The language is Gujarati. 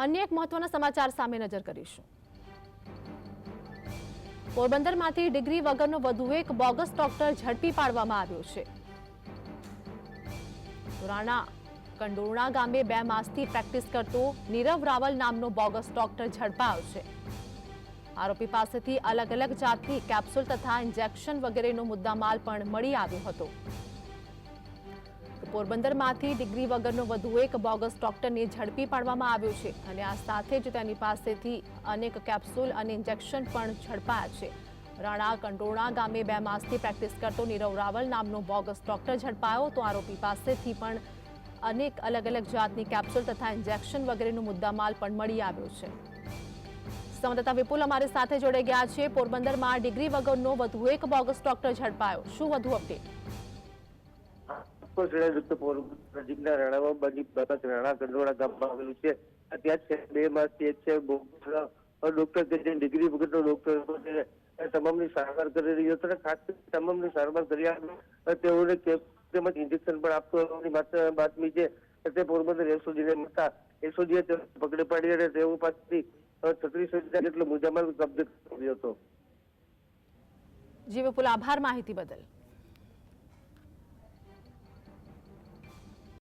અન્ય એક મહત્વના સમાચાર સામે નજર કરીશું। પોરબંદરમાંથી ડિગ્રી વગરનો વધુ એક બોગસ ડોક્ટર ઝડપી પાડવામાં આવ્યો છે। રાણા કંડોરણા ગામે 2 માસથી પ્રેક્ટિસ કરતો નીરવ રાવલ નામનો બોગસ ડોક્ટર ઝડપાયો છે। આરોપી પાસેથી અલગ અલગ જાતની કેપ્સ્યુલ તથા ઇન્જેક્શન વગેરેનો મુદ્દામાલ પણ મળી આવ્યો હતો। પોરબંદરમાંથી ડિગ્રી વગરનો વધુ એક બોગસ ડોક્ટરને ઝડપી પાડવામાં આવ્યો છે અને આ સાથે જ તેની પાસેથી અનેક કેપ્સ્યુલ અને ઇન્જેક્શન પણ ઝડપાયા છે। રાણા કંડોરણા ગામે 2 માસથી પ્રેક્ટિસ કરતો નીરવ રાવલ નામનો બોગસ ડોક્ટર ઝડપાયો તો આરોપી પાસેથી પણ અનેક અલગ અલગ જાતની કેપ્સ્યુલ તથા ઇન્જેક્શન વગેરેનો મુદ્દામાલ પણ મળી આવ્યો છે। સંવાદદાતા વિપુલ અમારી સાથે જોડાઈ ગયા છે। પોરબંદરમાં ડિગ્રી વગરનો વધુ એક બોગસ ડોક્ટર ઝડપાયો, શું વધુ અપડેટ? નજીકના રાણા કંડોરણા ગામમાં આવેલું છે। ત્યાં 2 માસથી ડોક્ટર કે જે ડિગ્રી વગરનો ડોક્ટર તમામની સારવાર કરી રહ્યો હતો અને ખાસ કરીને તમામની સારવાર કર્યા તેઓને તેમજ ઇન્જેક્શન પણ આપતો હોવાની બાતમી છે તે પોરબંદર એસઓજીને મળતા એસઓજીએ પકડી પાડી અને તેઓ પાસેથી 36,000 જેટલો મુદ્દામાલ કબજે કર્યો હતો। જી વિપુલ, આભાર માહિતી બદલ।